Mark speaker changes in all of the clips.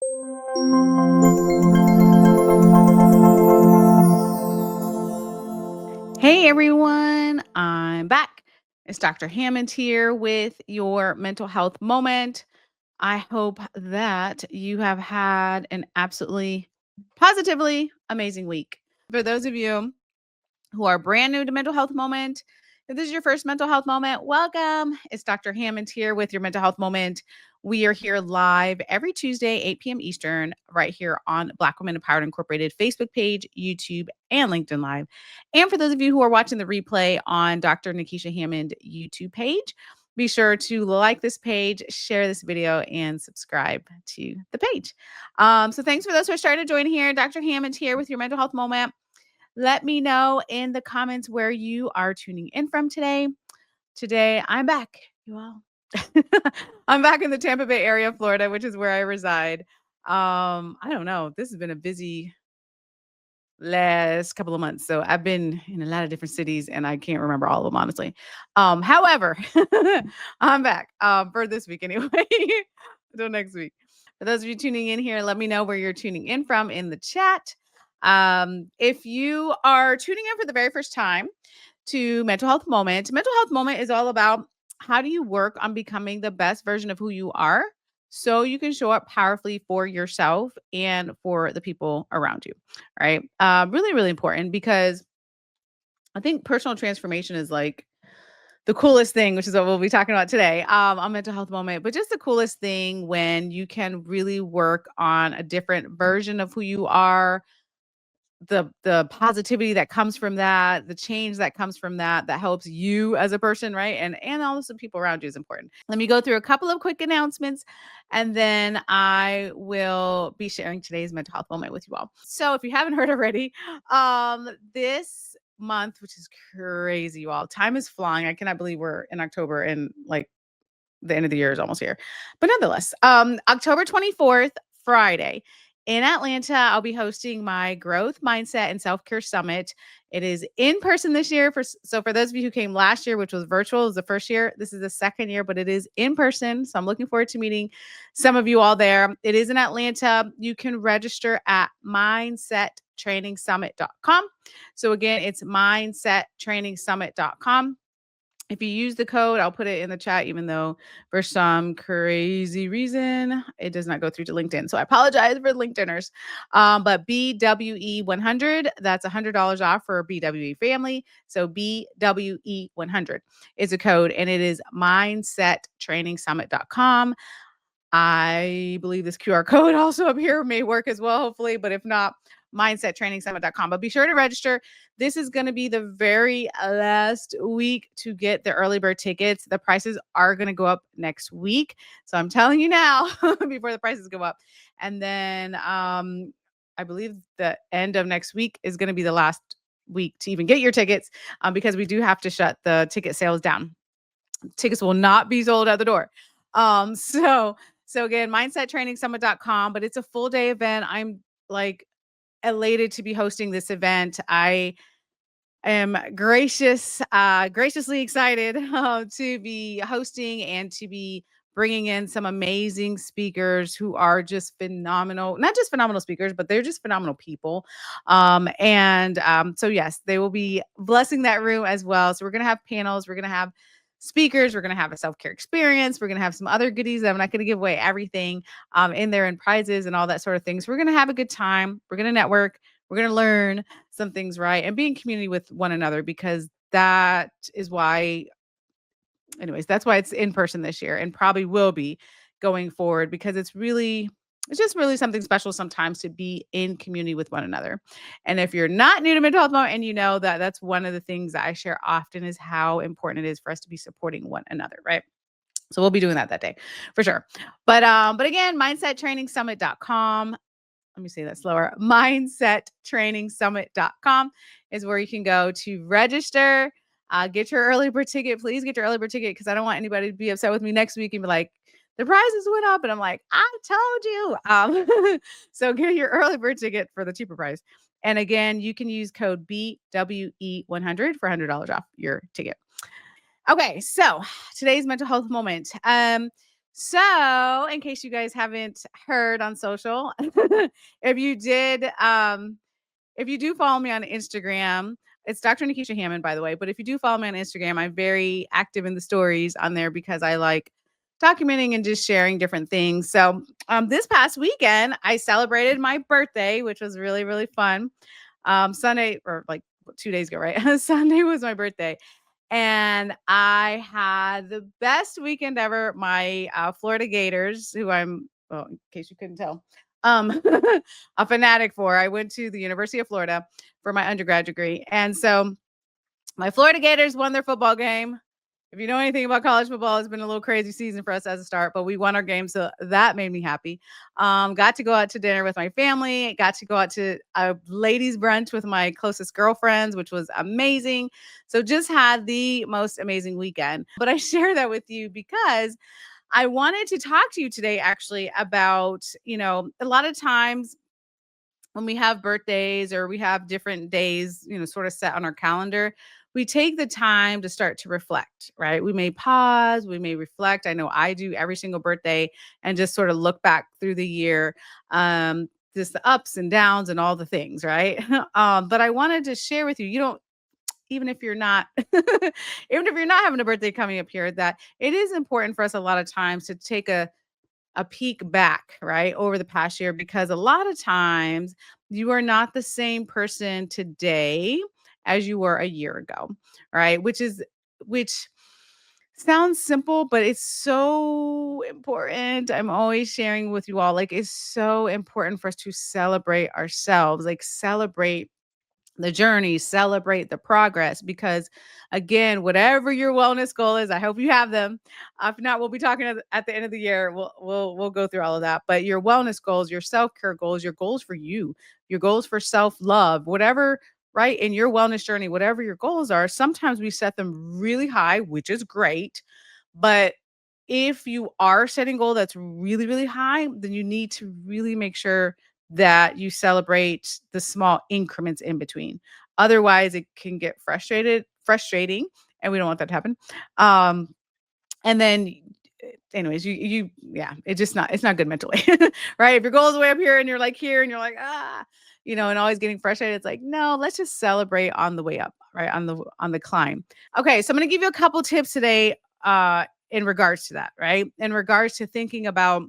Speaker 1: Hey everyone, I'm back. It's Dr. Hammond here with your mental health moment. I hope that you have had an absolutely positively amazing week. For those of you who are brand new to Mental Health Moment. If this is your first mental health moment, welcome. It's Dr. Hammond here with your mental health moment. We are here live every Tuesday, 8 p.m. Eastern, right here on Black Women Empowered Incorporated Facebook page, YouTube, and LinkedIn Live. And for those of you who are watching the replay on Dr. Nekeshia Hammond YouTube page, be sure to like this page, share this video, and subscribe to the page. So thanks for those who are starting to join here. Dr. Hammond here with your mental health moment. Let me know in the comments where you are tuning in from today. Today, I'm back, you all. I'm back in the Tampa Bay area of Florida, which is where I reside. I don't know. This has been a busy last couple of months. So I've been in a lot of different cities and I can't remember all of them, honestly. However, I'm back for this week anyway. Until next week. For those of you tuning in here, let me know where you're tuning in from in the chat. If you are tuning in for the very first time to Mental Health Moment is all about how do you work on becoming the best version of who you are so you can show up powerfully for yourself and for the people around you, right? Really, really important because I think personal transformation is like the coolest thing, which is what we'll be talking about today on Mental Health Moment, but just the coolest thing when you can really work on a different version of who you are, the positivity that comes from that, the change that comes from that, that helps you as a person, right? And also people around you is important. Let me go through a couple of quick announcements and then I will be sharing today's mental health moment with you all. So if you haven't heard already, this month, which is crazy, you all, time is flying. I cannot believe we're in October and like the end of the year is almost here. But nonetheless, October 24th, Friday, in Atlanta, I'll be hosting my Growth Mindset and Self-Care Summit. It is in person this year. So for those of you who came last year, which was virtual, it was the first year. This is the second year, but it is in person. So I'm looking forward to meeting some of you all there. It is in Atlanta. You can register at mindsettrainingsummit.com. So again, it's mindsettrainingsummit.com. If you use the code, I'll put it in the chat, even though for some crazy reason, it does not go through to LinkedIn. So I apologize for LinkedIners. But BWE100, that's $100 off for BWE family. So BWE100 is a code, and it is mindsettrainingsummit.com. I believe this QR code also up here may work as well, hopefully. But if not, mindsettrainingsummit.com. But be sure to register. This is going to be the very last week to get the early bird tickets. The prices are going to go up next week. So I'm telling you now before the prices go up. And then I believe the end of next week is going to be the last week to even get your tickets because we do have to shut the ticket sales down. Tickets will not be sold at the door. So again, mindsettrainingsummit.com, but it's a full day event. I'm like elated to be hosting this event. I am graciously excited to be hosting and to be bringing in some amazing speakers who are just phenomenal, not just phenomenal speakers, but they're just phenomenal people. So yes, they will be blessing that room as well. So we're going to have panels, we're going to have speakers, we're going to have a self-care experience, we're going to have some other goodies. I'm not going to give away everything in there and prizes and all that sort of things. We're going to have a good time. We're going to network. We're going to learn some things, right? And be in community with one another because that is why, anyways, that's why it's in person this year and probably will be going forward because it's just really something special sometimes to be in community with one another. And if you're not new to mental health moment and you know that that's one of the things that I share often is how important it is for us to be supporting one another, right? So we'll be doing that day for sure. But again, mindsettrainingsummit.com. Let me say that slower. Mindsettrainingsummit.com is where you can go to register. Get your early bird ticket. Please get your early bird ticket because I don't want anybody to be upset with me next week and be like, the prices went up. And I'm like, I told you. So get your early bird ticket for the cheaper price. And again, you can use code BWE100 for $100 off your ticket. Okay, so today's mental health moment. So, in case you guys haven't heard on social, if you did, if you do follow me on Instagram, it's Dr. Nekeshia Hammond, by the way. But if you do follow me on Instagram, I'm very active in the stories on there because I like documenting and just sharing different things. So, this past weekend, I celebrated my birthday, which was really, really fun. Sunday, or like 2 days ago, right? Sunday was my birthday. And I had the best weekend ever. My Florida Gators, who I'm, well, in case you couldn't tell, um, a fanatic for. I went to the University of Florida for my undergrad degree. And so my Florida Gators won their football game. If you know anything about college football, it's been a little crazy season for us as a start, but we won our game, so that made me happy. Got to go out to dinner with my family. Got to go out to a ladies' brunch with my closest girlfriends, which was amazing. So just had the most amazing weekend. But I share that with you because I wanted to talk to you today, actually, about a lot of times when we have birthdays or we have different days, sort of set on our calendar, we take the time to start to reflect, right? We may pause, we may reflect. I know I do every single birthday and just sort of look back through the year, just the ups and downs and all the things, right? But I wanted to share with you, you don't, even if you're not, even if you're not having a birthday coming up here, that it is important for us a lot of times to take a peek back, right, over the past year because a lot of times you are not the same person today as you were a year ago, right? Which sounds simple, but it's so important. I'm always sharing with you all, like, it's so important for us to celebrate ourselves, like, celebrate the journey, celebrate the progress because again, whatever your wellness goal is, I hope you have them. If not, we'll be talking at the end of the year. We'll go through all of that. But your wellness goals, your self-care goals, your goals for you, your goals for self-love, whatever, right? In your wellness journey, whatever your goals are, sometimes we set them really high, which is great. But if you are setting a goal that's really, really high, then you need to really make sure that you celebrate the small increments in between. Otherwise, it can get frustrating, and we don't want that to happen. Um, and then anyways, yeah, it's not good mentally. Right? If your goal is way up here and you're like here and you're like, and always getting frustrated, it's like, no, let's just celebrate on the way up, right? On the climb. Okay, so I'm gonna give you a couple tips today in regards to that, right? In regards to thinking about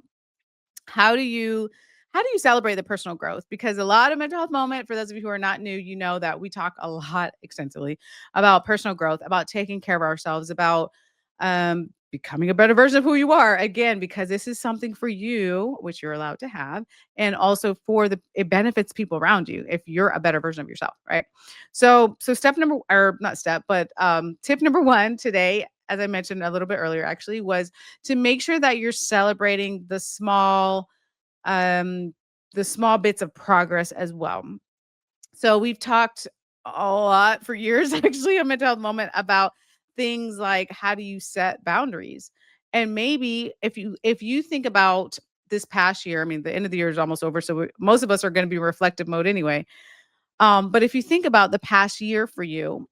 Speaker 1: how do you how do you celebrate the personal growth? Because a lot of mental health moment, for those of you who are not new, you know that we talk a lot extensively about personal growth, about taking care of ourselves, about becoming a better version of who you are. Again, because this is something for you, which you're allowed to have, and also for the it benefits people around you if you're a better version of yourself, right? So step number, or not step, but tip number one today, as I mentioned a little bit earlier, actually, was to make sure that you're celebrating um, the small bits of progress as well. So we've talked a lot for years, actually, a mental health moment about things like how do you set boundaries? And maybe if you think about this past year, I mean, the end of the year is almost over, so most of us are going to be in reflective mode anyway. But if you think about the past year for you,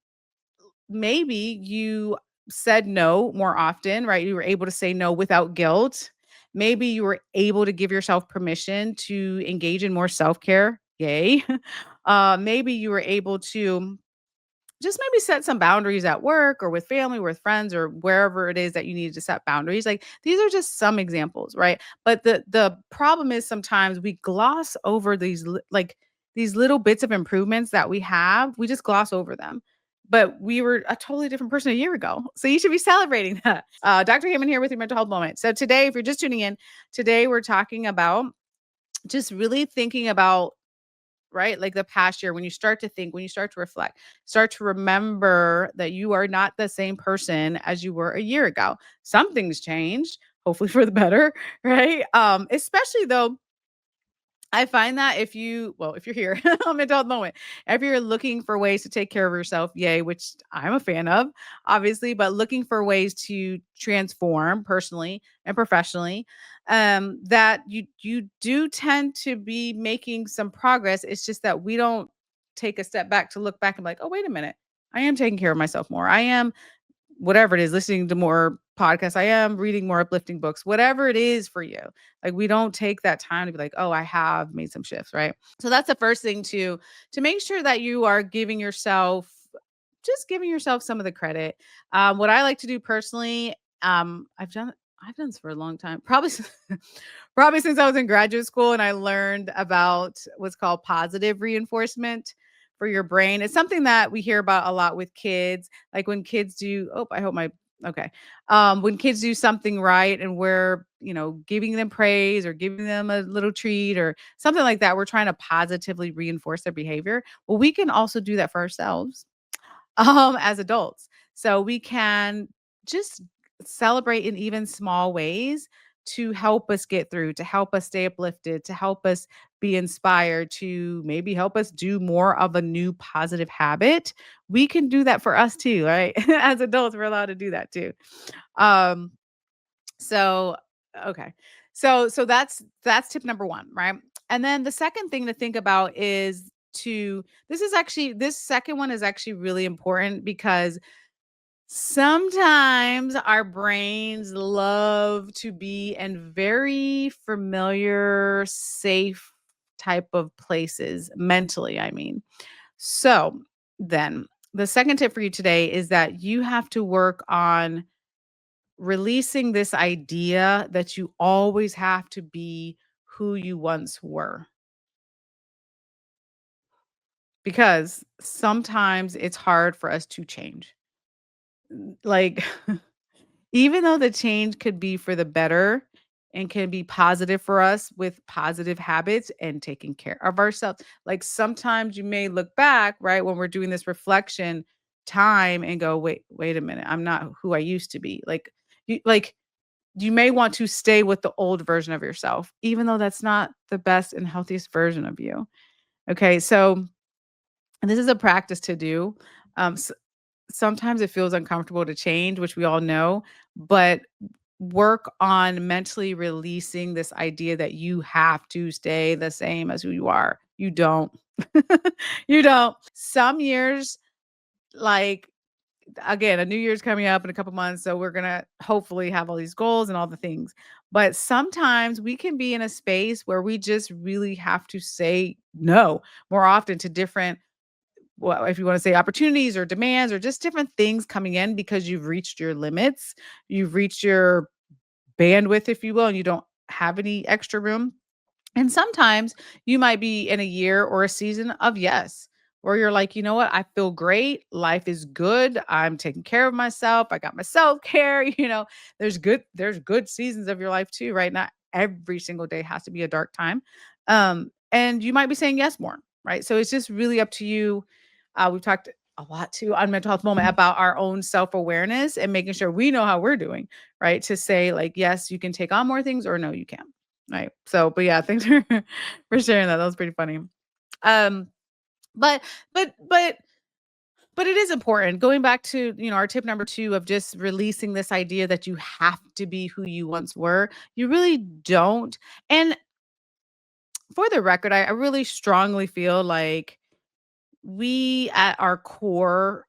Speaker 1: maybe you said no more often, right? You were able to say no without guilt. Maybe you were able to give yourself permission to engage in more self care. Yay. Maybe you were able to just maybe set some boundaries at work or with family, with friends, or wherever it is that you need to set boundaries. Like these are just some examples, right? But the problem is sometimes we gloss over like these little bits of improvements that we have. We just gloss over them. But we were a totally different person a year ago. So you should be celebrating that. Dr. Heyman here with your mental health moment. So today, if you're just tuning in, today we're talking about just really thinking about, right? Like the past year, when you start to think, when you start to reflect, start to remember that you are not the same person as you were a year ago. Something's changed, hopefully for the better, right? Especially though, I find that if you're here, I'm adult moment. If you're looking for ways to take care of yourself, yay, which I'm a fan of, obviously, but looking for ways to transform personally and professionally, that you do tend to be making some progress. It's just that we don't take a step back to look back and be like, oh, wait a minute, I am taking care of myself more. I am whatever it is, listening to more podcasts. I am reading more uplifting books, whatever it is for you. Like we don't take that time to be like, oh, I have made some shifts, right? So that's the first thing to make sure that you are giving yourself just giving yourself some of the credit. What I like to do personally, I've done this for a long time, probably probably since I was in graduate school and I learned about what's called positive reinforcement for your brain. It's something that we hear about a lot with kids. Like when kids do, oh, I hope my okay. When kids do something right and we're, giving them praise or giving them a little treat or something like that, we're trying to positively reinforce their behavior. Well, we can also do that for ourselves as adults. So we can just celebrate in even small ways to help us get through, to help us stay uplifted, to help us be inspired, to maybe help us do more of a new positive habit. We can do that for us too, right? As adults, we're allowed to do that too. Um, so okay. So that's tip number 1, right? And then the second thing to think about is to this second one is actually really important because sometimes our brains love to be in very familiar, safe type of places mentally, I mean. So, then the second tip for you today is that you have to work on releasing this idea that you always have to be who you once were. Because sometimes it's hard for us to change. Like, even though the change could be for the better and can be positive for us with positive habits and taking care of ourselves. Like sometimes you may look back, right, when we're doing this reflection time and go, wait a minute, I'm not who I used to be. Like you may want to stay with the old version of yourself, even though that's not the best and healthiest version of you. Okay. So this is a practice to do. S Sometimes it feels uncomfortable to change, which we all know, but work on mentally releasing this idea that you have to stay the same as who you are. You don't. You don't. Some years, like, again, a new year's coming up in a couple months, so we're gonna hopefully have all these goals and all the things. But sometimes we can be in a space where we just really have to say no more often to different, well, if you want to say opportunities or demands or just different things coming in because you've reached your limits, you've reached your bandwidth, if you will, and you don't have any extra room. And sometimes you might be in a year or a season of yes, where you're like, you know what? I feel great. Life is good. I'm taking care of myself. I got my self-care. There's good seasons of your life too, right? Not every single day has to be a dark time. And you might be saying yes more, right? So it's just really up to you. We've talked a lot too on mental health moment about our own self-awareness and making sure we know how we're doing, right? To say, like, yes, you can take on more things or no, you can't. Right. So, but yeah, thanks for for sharing that. That was pretty funny. Um, but but but but it is important. Going back to, our tip number 2 of just releasing this idea that you have to be who you once were. You really don't. And for the record, I really strongly feel like we at our core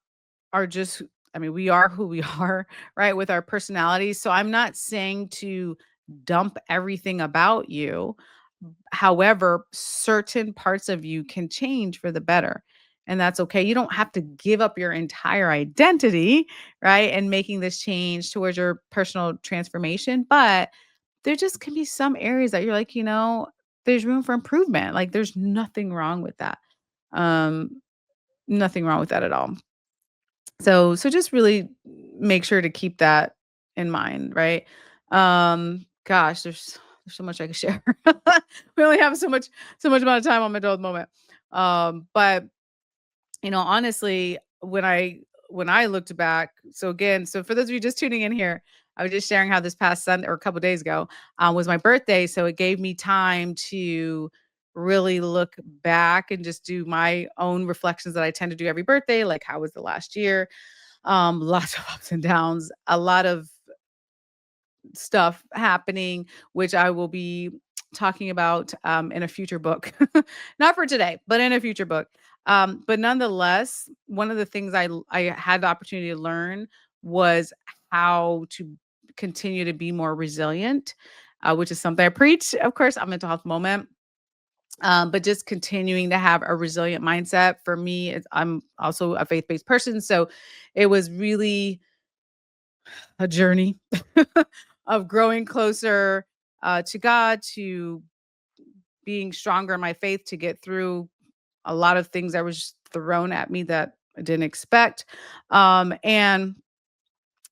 Speaker 1: are just, I mean, we are who we are, right? With our personalities. So I'm not saying to dump everything about you. However, certain parts of you can change for the better. And that's okay. You don't have to give up your entire identity, right? And making this change towards your personal transformation. But there just can be some areas that you're like, there's room for improvement. Like there's nothing wrong with that. Um, Nothing wrong with that at all. So just really make sure to keep that in mind, right? Gosh, there's so much I could share. We only have so much amount of time on my adult moment. But honestly, when I looked back, so again, so for those of you just tuning in here, I was just sharing how this past Sunday or a couple days ago was my birthday. So it gave me time to really look back and just do my own reflections that I tend to do every birthday, like how was the last year? Lots of ups and downs, a lot of stuff happening, which I will be talking about in a future book. Not for today, but in a future book. But nonetheless, one of the things I had the opportunity to learn was how to continue to be more resilient, which is something I preach, of course, on mental health moment. But just continuing to have a resilient mindset for me, I'm also a faith based person. So it was really a journey of growing closer to God, to being stronger in my faith, to get through a lot of things that was thrown at me that I didn't expect. Um, and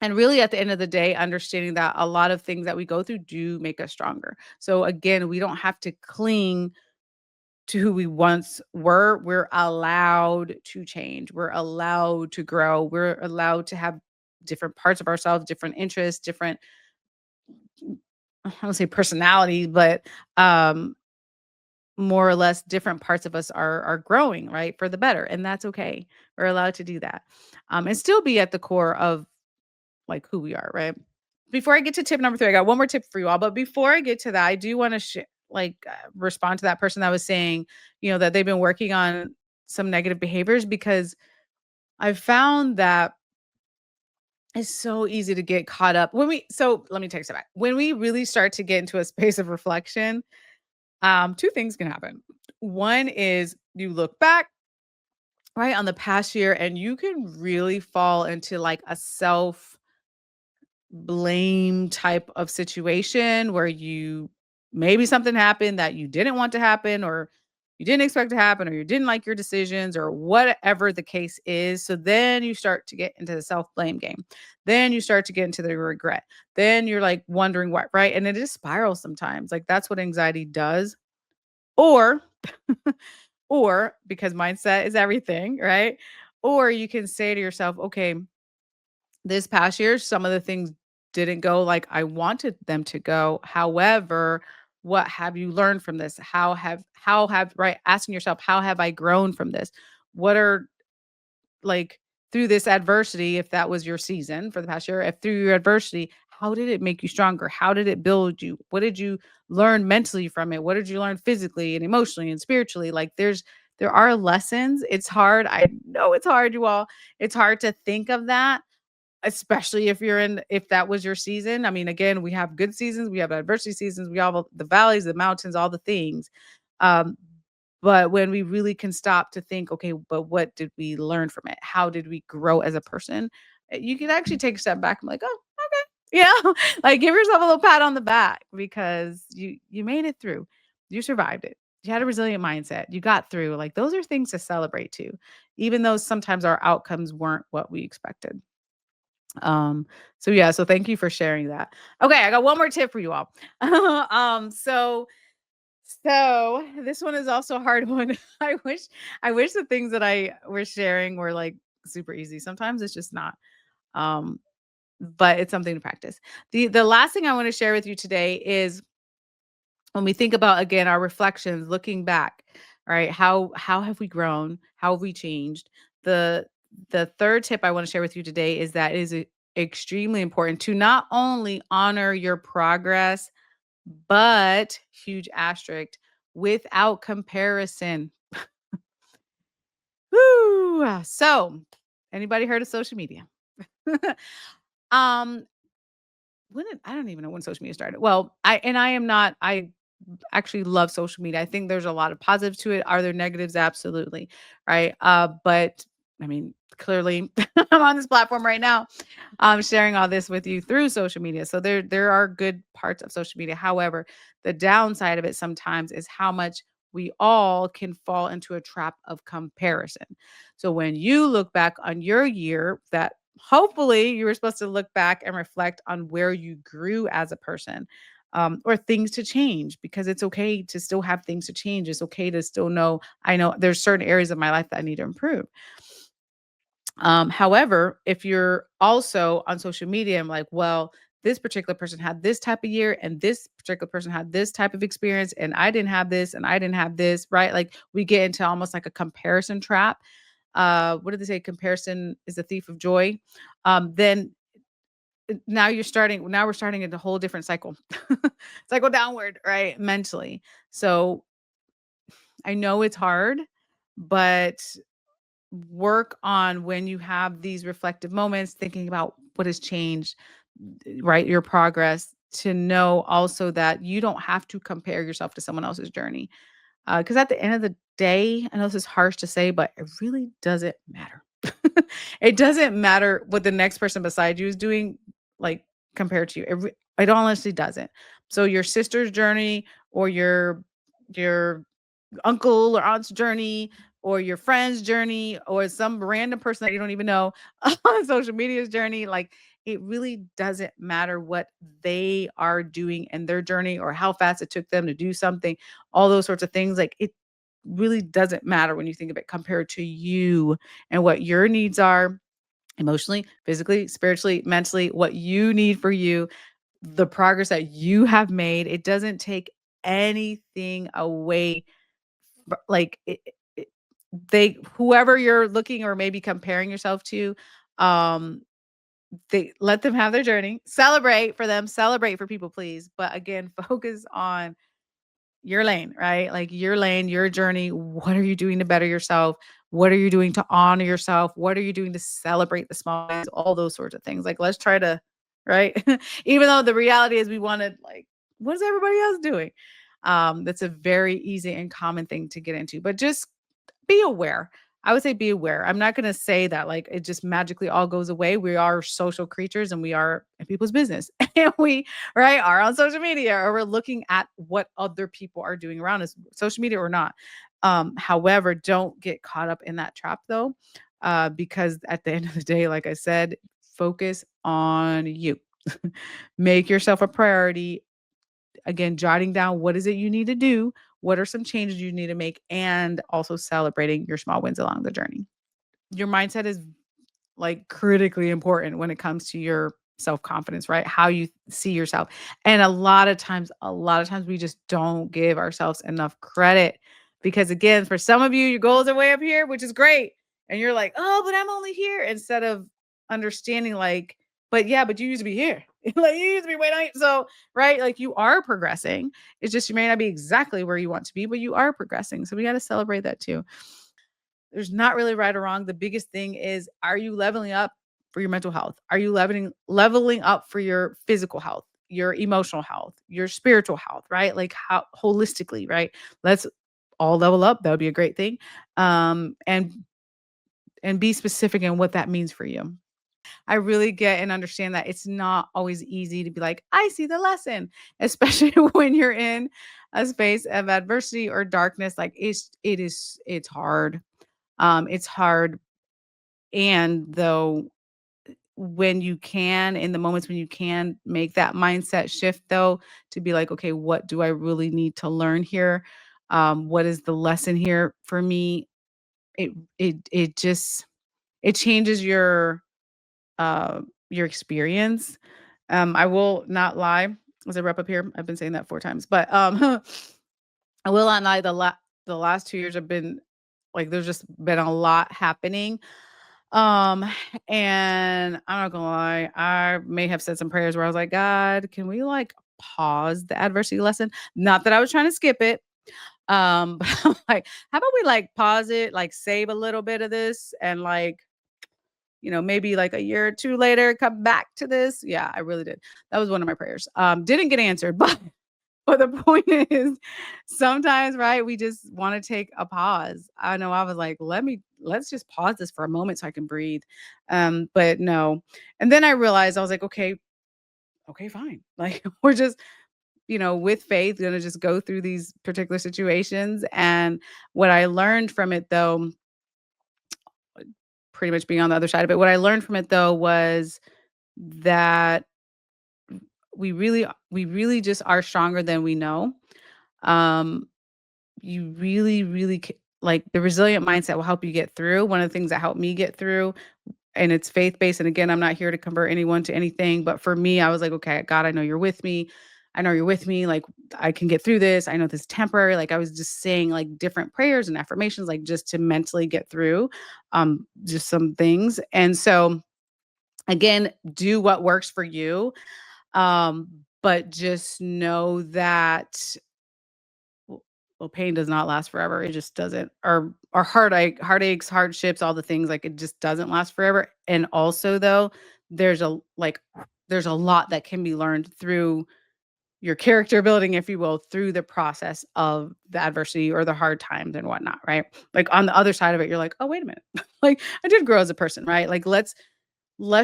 Speaker 1: and really at the end of the day, understanding that a lot of things that we go through do make us stronger. So again, we don't have to cling to who we once were. We're allowed to change. We're allowed to grow. We're allowed to have different parts of ourselves, different interests, different, I don't say personalities, but more or less different parts of us are growing, right? For the better. And that's okay. We're allowed to do that. And still be at the core of like who we are, right? Before I get to tip number 3, I got one more tip for you all, but before I get to that, I do wanna respond to that person that was saying, that they've been working on some negative behaviors because I've found that it's so easy to get caught up let me take a step back. When we really start to get into a space of reflection, 2 things can happen. One is you look back, right, on the past year, and you can really fall into, like, a self blame type of situation where you maybe something happened that you didn't want to happen, or you didn't expect to happen, or you didn't like your decisions, or whatever the case is. So then you start to get into the self-blame game. Then you start to get into the regret. Then you're like wondering what, right? And it just spirals sometimes. Like that's what anxiety does. Or or because mindset is everything, right? Or you can say to yourself, okay, this past year, some of the things didn't go like I wanted them to go. However, what have you learned from this? How have right, asking yourself, how have I grown from this? What are like through this adversity, if that was your season for the past year, if through your adversity, how did it make you stronger? How did it build you? What did you learn mentally from it? What did you learn physically and emotionally and spiritually? Like there are lessons. It's hard. I know it's hard, you all. It's hard to think of that, especially if that was your season. I mean, again, we have good seasons, we have adversity seasons, we have the valleys, the mountains, all the things. Um, but when we really can stop to think, okay, but what did we learn from it? How did we grow as a person? You can actually take a step back and be like, oh, okay. Like give yourself a little pat on the back because you made it through. You survived it. You had a resilient mindset. You got through. Like those are things to celebrate too, even though sometimes our outcomes weren't what we expected. Um, so yeah, so thank you for sharing that. Okay, I got one more tip for you all. So this one is also a hard one. I wish the things that I were sharing were like super easy. Sometimes it's just not. Um, but it's something to practice. The last thing I want to share with you today is when we think about again our reflections, looking back, right? How have we grown? How have we changed? The third tip I want to share with you today is that it is extremely important to not only honor your progress, but huge asterisk, without comparison. Woo! So, anybody heard of social media? um, I don't even know when social media started. Well, I am not. I actually love social media. I think there's a lot of positives to it. Are there negatives? Absolutely. Right. But I mean, clearly I'm on this platform right now. I'm sharing all this with you through social media. So there are good parts of social media. However, the downside of it sometimes is how much we all can fall into a trap of comparison. So when you look back on your year, that hopefully you were supposed to look back and reflect on where you grew as a person, or things to change, because it's okay to still have things to change. It's okay to still know, I know there's certain areas of my life that I need to improve. However, if you're also on social media, I'm like, well, this particular person had this type of year and this particular person had this type of experience and I didn't have this and I didn't have this, right? Like we get into almost like a comparison trap. What did they say? Comparison is a thief of joy. Then now we're starting in a whole different cycle. Cycle downward, right? Mentally. So I know it's hard, but work on when you have these reflective moments, thinking about what has changed. right, your progress, to know also that you don't have to compare yourself to someone else's journey. Because at the end of the day, I know this is harsh to say, but it really doesn't matter. It doesn't matter what the next person beside you is doing, like, compared to you. It honestly doesn't. So your sister's journey, or your uncle or aunt's journey, or your friend's journey, or some random person that you don't even know on social media's journey, like, it really doesn't matter what they are doing in their journey, or how fast it took them to do something, all those sorts of things. Like, it really doesn't matter when you think of it compared to you and what your needs are emotionally, physically, spiritually, mentally, what you need for you, the progress that you have made. It doesn't take anything away. Like, they, whoever you're looking or maybe comparing yourself to, um, they let them have their journey. Celebrate for them, celebrate for people, please. But again, focus on your lane, right? Like, your lane, your journey. What are you doing to better yourself? What are you doing to honor yourself? What are you doing to celebrate the small wins? All those sorts of things. Like, let's try to, right? Even though the reality is we wanted, like, what is everybody else doing? That's a very easy and common thing to get into. But just be aware. I would say be aware. I'm not gonna say that, like, it just magically all goes away. We are social creatures, and we are in people's business. And we, right, are on social media, or we're looking at what other people are doing around us, social media or not. However, don't get caught up in that trap though, because at the end of the day, like I said, focus on you. Make yourself a priority. Again, jotting down what is it you need to do, what are some changes you need to make, and also celebrating your small wins along the journey. Your mindset is, like, critically important when it comes to your self-confidence, right? How you see yourself. And a lot of times we just don't give ourselves enough credit, because again, for some of you, your goals are way up here, which is great. And you're like, "Oh, but I'm only here." Instead of understanding, like, "But yeah, but you used to be here." Like, you used to be way down, so, right? Like, you are progressing. It's just you may not be exactly where you want to be, but you are progressing. So we got to celebrate that too. There's not really right or wrong. The biggest thing is, are you leveling up for your mental health? Are you leveling up for your physical health, your emotional health, your spiritual health, right? Like, how holistically, right? Let's all level up. That would be a great thing. And be specific in what that means for you. I really get and understand that it's not always easy to be like, I see the lesson, especially when you're in a space of adversity or darkness. Like, it's hard. It's hard. And though, when you can, in the moments when you can make that mindset shift though, to be like, okay, what do I really need to learn here? What is the lesson here for me? It just, it changes your experience. I will not lie, as I wrap up here. I've been saying that 4 times, but I will not lie. The last 2 years have been, like, there's just been a lot happening. Um, and I'm not gonna lie, I may have said some prayers where I was like, God, can we, like, pause the adversity lesson? Not that I was trying to skip it. But I'm like, how about we, like, pause it, like, save a little bit of this, and, like, maybe like a year or two later, come back to this. Yeah, I really did. That was one of my prayers. Didn't get answered, but the point is, sometimes, right, we just want to take a pause. I know I was like, let's just pause this for a moment so I can breathe. But no. And then I realized, I was like, okay, okay, fine. Like, we're just, with faith, gonna just go through these particular situations. And what I learned from it though, pretty much being on the other side of it, what I learned from it though was that we really just are stronger than we know. Um, you really, really, like, the resilient mindset will help you get through. One of the things that helped me get through, and it's faith based. And again, I'm not here to convert anyone to anything, but for me, I was like, okay, God, I know you're with me. I know you're with me. Like, I can get through this. I know this is temporary. Like, I was just saying, like, different prayers and affirmations, like, just to mentally get through just some things. And so, again, do what works for you. But just know that, well, pain does not last forever. It just doesn't. Or heartaches, hardships, all the things, like, it just doesn't last forever. And also though, there's a, like, there's a lot that can be learned through your character building, if you will, through the process of the adversity or the hard times and whatnot, right? Like on the other side of it, you're like, oh, wait a minute. Like I did grow as a person, right? Like let's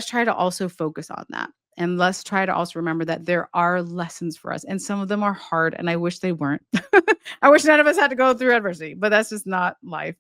Speaker 1: try to also focus on that. And let's try to also remember that there are lessons for us, and some of them are hard, and I wish they weren't. I wish none of us had to go through adversity, but that's just not life.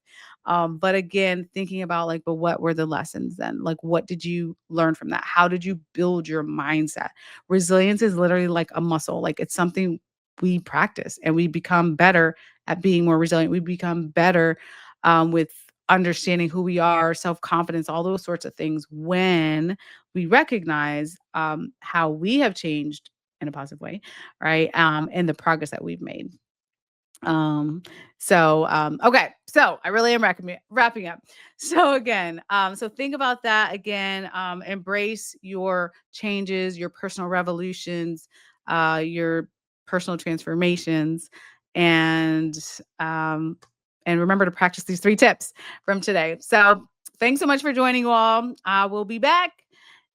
Speaker 1: But again, thinking about like, but what were the lessons then? Like, what did you learn from that? How did you build your mindset? Resilience is literally like a muscle. Like it's something we practice and we become better at being more resilient. We become better with understanding who we are, self confidence, all those sorts of things when we recognize how we have changed in a positive way, right? And the progress that we've made. Um, okay. So I really am wrapping up. So again, so think about that again. Embrace your changes, your personal revolutions, your personal transformations, and um, and remember to practice these 3 tips from today. So thanks so much for joining you all. I will be back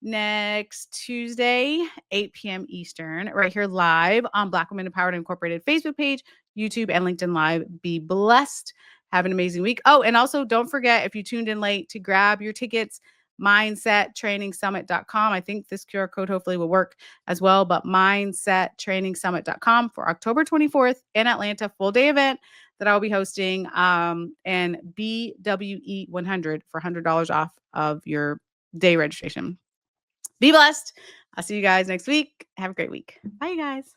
Speaker 1: next Tuesday, 8 p.m. Eastern, right here live on Black Women Empowered Incorporated Facebook page, YouTube, and LinkedIn Live. Be blessed. Have an amazing week. Oh, and also don't forget, if you tuned in late, to grab your tickets, mindsettrainingsummit.com. I think this QR code hopefully will work as well, but mindsettrainingsummit.com for October 24th in Atlanta, full day event that I'll be hosting, and BWE 100 for $100 off of your day registration. Be blessed. I'll see you guys next week. Have a great week. Bye, you guys.